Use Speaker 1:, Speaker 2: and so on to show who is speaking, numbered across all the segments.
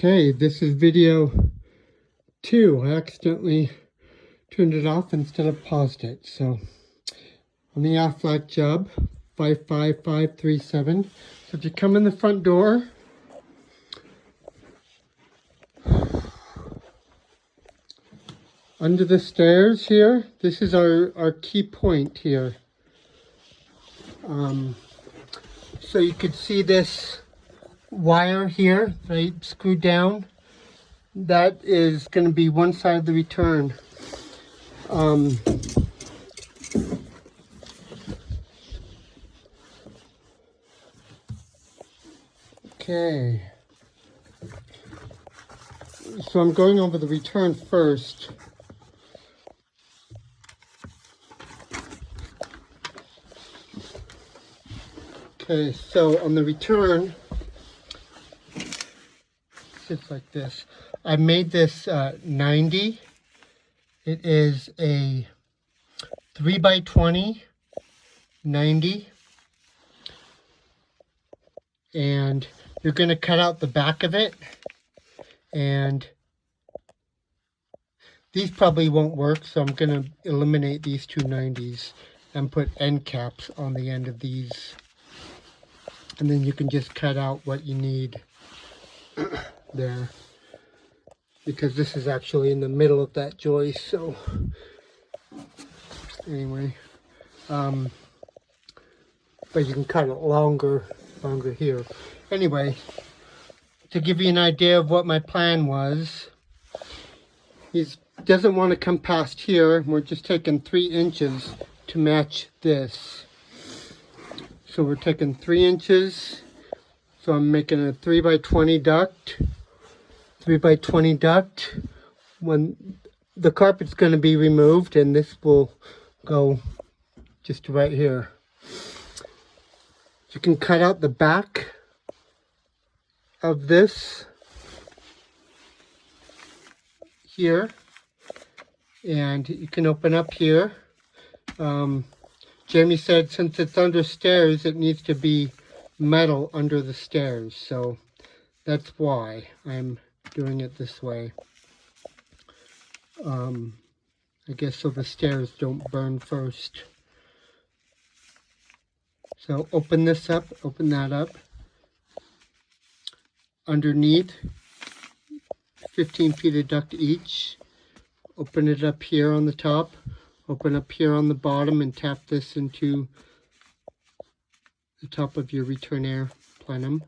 Speaker 1: Okay, this is video 2. I accidentally turned it off instead of paused it. So on the Affleck job, 55537. So if you come in the front door, under the stairs here, this is our key point here. So you could see this wire here, right, screwed down. That is going to be one side of the return. Okay. So I'm going over the return first. Okay, so on the return, just like this. I made this 90. It is a 3x20 90. And you're going to cut out the back of it. And these probably won't work, so I'm going to eliminate these two 90s and put end caps on the end of these. And then you can just cut out what you need there, because this is actually in the middle of that joist. So anyway, but you can cut it longer here. Anyway, to give you an idea of what my plan was, he doesn't want to come past here. We're just taking 3 inches to match this. So we're taking 3 inches. So I'm making a 3x20 duct. 3x20 duct. When the carpet's going to be removed, and this will go just right here. You can cut out the back of this here, and you can open up here. Jamie said since it's under stairs, it needs to be metal under the stairs, so that's why I'm doing it this way. I guess so the stairs don't burn first. So open this up, open that up. Underneath, 15 feet of duct each. Open it up here on the top. Open up here on the bottom and tap this into the top of your return air plenum.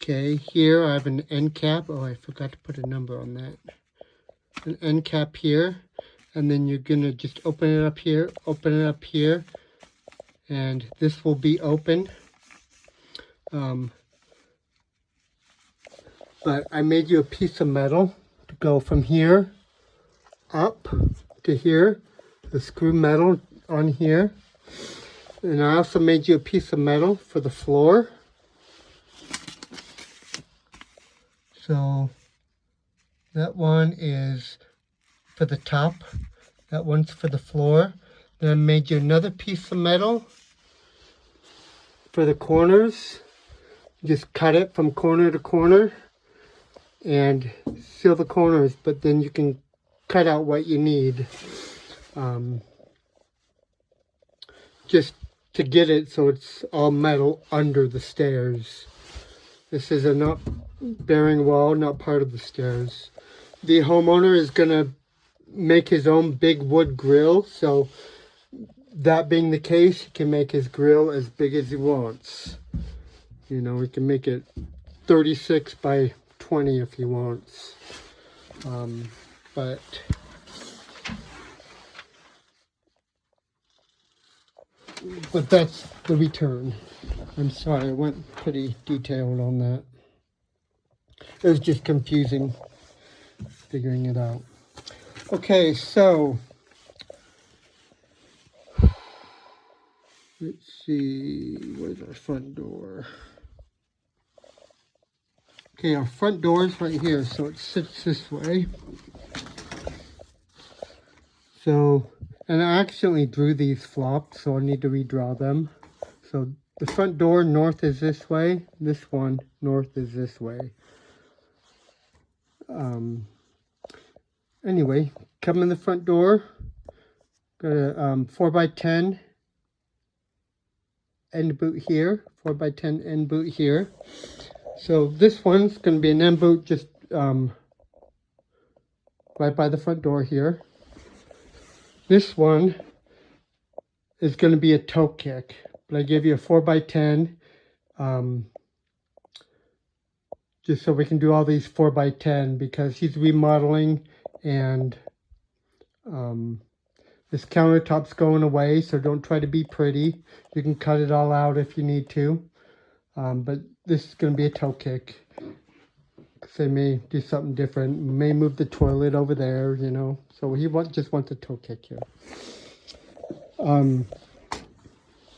Speaker 1: Okay, here I have an end cap. Oh, I forgot to put a number on that. An end cap here. And then you're going to just open it up here, and this will be open. But I made you a piece of metal to go from here up to here, the screw metal on here. And I also made you a piece of metal for the floor. So that one is for the top, that one's for the floor. Then I made you another piece of metal for the corners. Just cut it from corner to corner and seal the corners, but then you can cut out what you need just to get it so it's all metal under the stairs. This is a not bearing wall, not part of the stairs. The homeowner is going to make his own big wood grill, so that being the case, he can make his grill as big as he wants. You know, he can make it 36 by 20 if he wants. But that's the return. I'm sorry, I went pretty detailed on that. It was just confusing figuring it out. Okay, so let's see, where's our front door? Okay, our front door is right here, so it sits this way. So, and I accidentally drew these flopped, so I need to redraw them. So the front door north is this way. This one north is this way. Anyway, come in the front door. Got a 4x10 end boot here. 4x10 end boot here. So this one's going to be an end boot just right by the front door here. This one is going to be a toe kick, but I gave you a 4x10 just so we can do all these 4x10 because he's remodeling and this countertop's going away, so don't try to be pretty. You can cut it all out if you need to, but this is going to be a toe kick. They may do something different, may move the toilet over there, you know. So he just wants a toe kick here.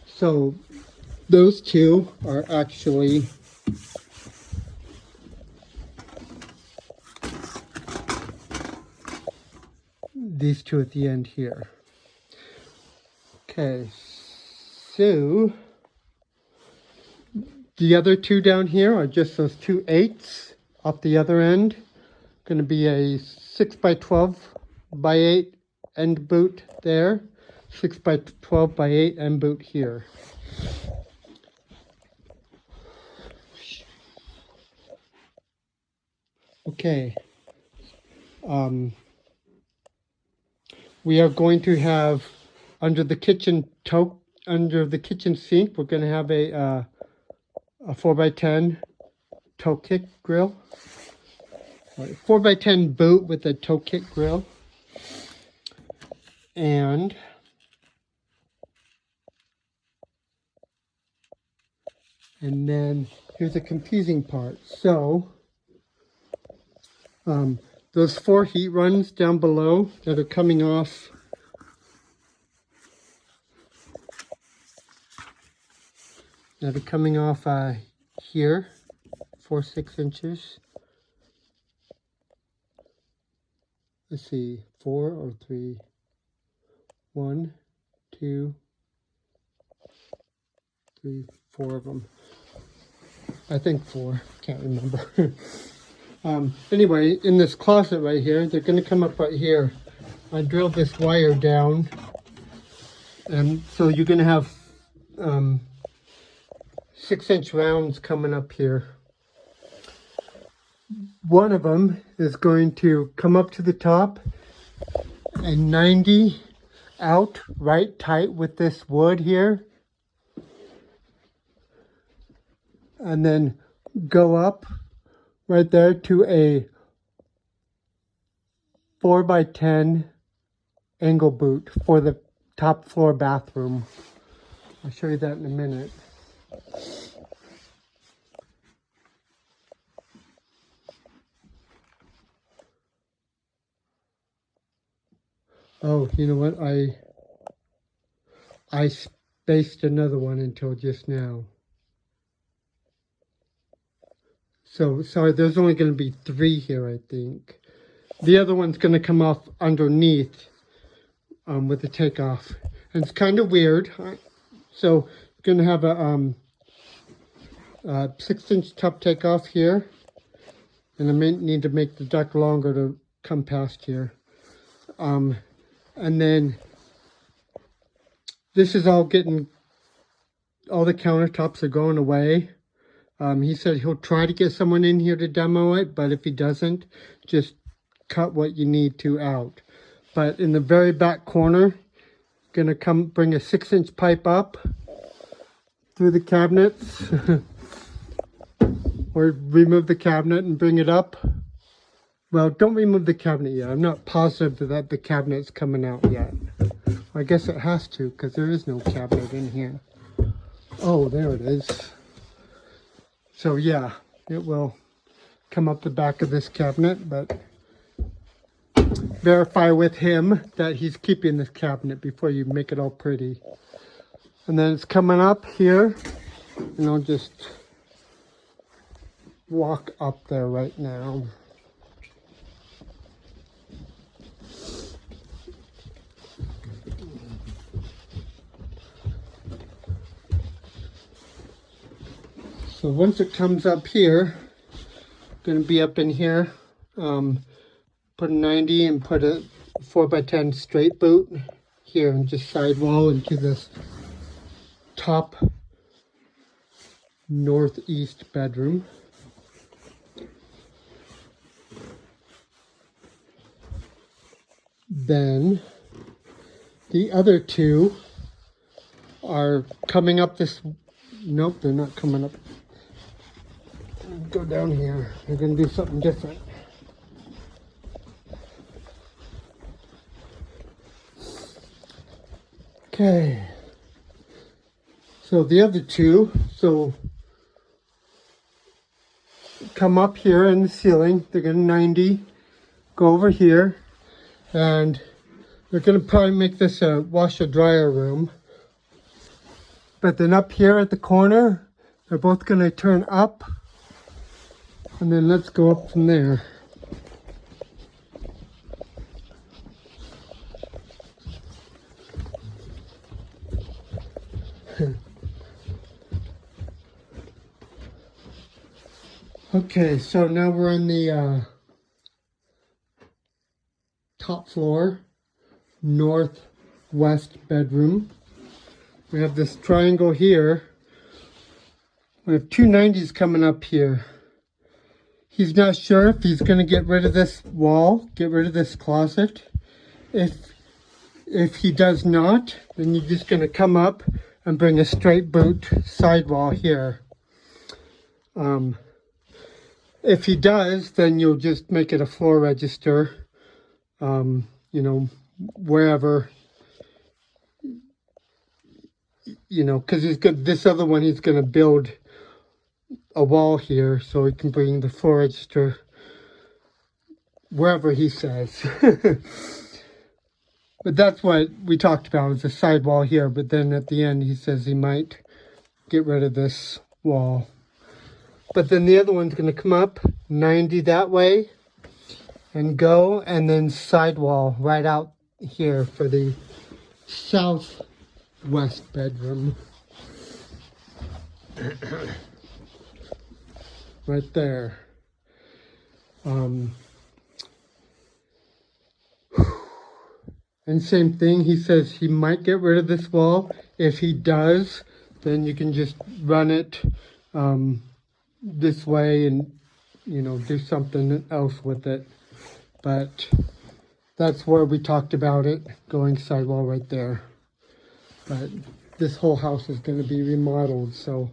Speaker 1: So those two are actually these two at the end here. Okay, so the other two down here are just those 2 8s off the other end. Going to be a 6x12x8 end boot there, 6x12x8 end boot here. Okay. We are going to have under the kitchen sink. We're going to have a 4x10 toe kick grill. 4x10 boot with a toe kick grill. And then here's the confusing part. So those 4 heat runs down below that are coming off here, 4-6 inches. Let's see, 4 or 3. 1, 2, 3, 4 of them. I think 4. Can't remember. Anyway, in this closet right here, they're going to come up right here. I drilled this wire down, and so you're going to have 6-inch rounds coming up here. One of them is going to come up to the top and 90 out right tight with this wood here, and then go up right there to a 4x10 angle boot for the top floor bathroom. I'll show you that in a minute. Oh, you know what? I spaced another one until just now. So, sorry, there's only going to be 3 here, I think. The other one's going to come off underneath with the takeoff. And it's kind of weird. So, you're going to have a 6-inch top takeoff here. And I may need to make the duct longer to come past here. And then this is all the countertops are going away. He said he'll try to get someone in here to demo it, but if he doesn't, just cut what you need to out. But in the very back corner, gonna bring a 6-inch pipe up through the cabinets, or remove the cabinet and bring it up. Well, don't remove the cabinet yet. I'm not positive that the cabinet's coming out yet. I guess it has to, because there is no cabinet in here. Oh, there it is. So yeah, it will come up the back of this cabinet, but verify with him that he's keeping this cabinet before you make it all pretty. And then it's coming up here, and I'll just walk up there right now. So once it comes up here, going to be up in here, put a 90 and put a 4x10 straight boot here and just sidewall into this top northeast bedroom. Then the other two are coming up this, nope, they're not coming up. Go down here, they're going to do something different. Okay, so the other two, come up here in the ceiling, they're going to 90, go over here, and they're going to probably make this a washer dryer room. But then up here at the corner, they're both going to turn up, and then let's go up from there. Okay, so now we're in the top floor, northwest bedroom. We have this triangle here. We have two 90s coming up here. He's not sure if he's going to get rid of this wall, get rid of this closet. If he does not, then you're just going to come up and bring a straight boot sidewall here. If he does, then you'll just make it a floor register, you know, wherever, you know, because he's got this other one, he's going to build a wall here so he can bring the floor register wherever he says. But that's what we talked about, is a sidewall here. But then at the end, he says he might get rid of this wall. But then the other one's going to come up 90 that way and go, and then sidewall right out here for the southwest bedroom. Right there. And same thing, he says he might get rid of this wall. If he does, then you can just run it this way and, you know, do something else with it. But that's where we talked about it, going sidewall right there. But this whole house is going to be remodeled, so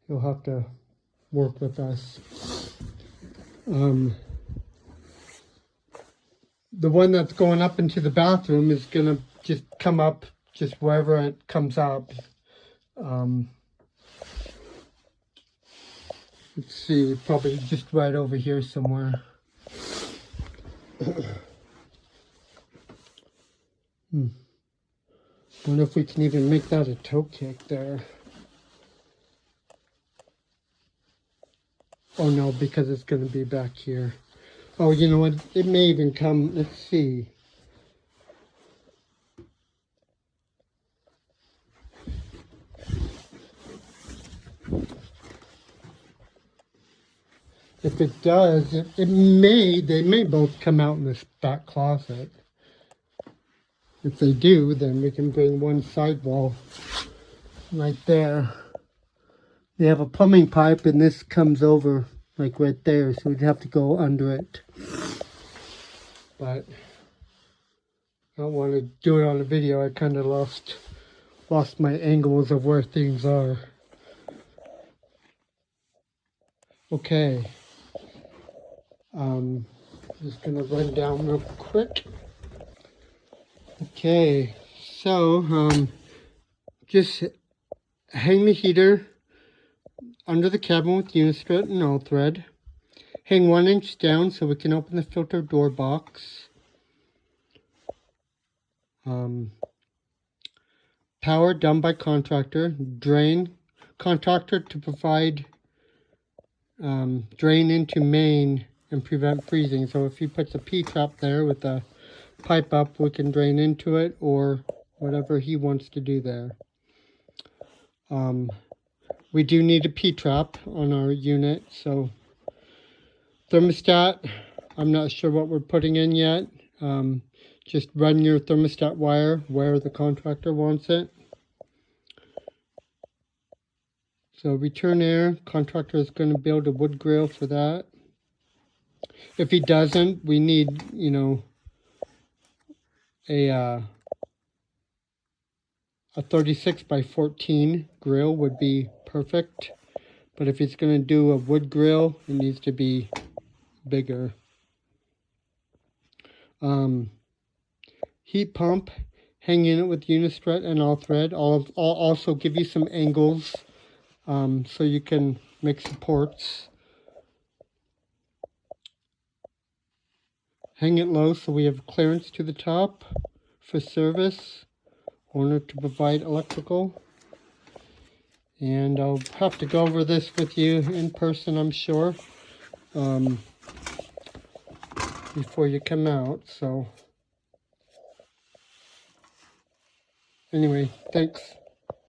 Speaker 1: you'll have to work with us. The one that's going up into the bathroom is going to just come up just wherever it comes up. Let's see, probably just right over here somewhere. Wonder if we can even make that a toe kick there. Oh no, because it's going to be back here. Oh, you know what? It may even come, let's see. If it does, they may both come out in this back closet. If they do, then we can bring one sidewall right there. They have a plumbing pipe, and this comes over like right there, so we'd have to go under it. But I don't want to do it on a video. I kind of lost my angles of where things are. Okay. Just gonna run down real quick. Okay, so just hang the heater under the cabin with unistrut and all thread. Hang 1 inch down so we can open the filter door box. Power done by contractor. Drain contractor to provide drain into main and prevent freezing. So if he puts a P-trap there with a pipe up, we can drain into it, or whatever he wants to do there. We do need a P-trap on our unit, so thermostat, I'm not sure what we're putting in yet. Just run your thermostat wire where the contractor wants it. So return air, contractor is going to build a wood grill for that. If he doesn't, we need, you know, a 36 by 14 grill would be perfect. But if he's going to do a wood grill, it needs to be bigger. Heat pump, hanging it with unistrut and all thread. I'll also give you some angles so you can make supports. Hang it low so we have clearance to the top for service. Owner to provide electrical. And I'll have to go over this with you in person, I'm sure, before you come out. So anyway, thanks.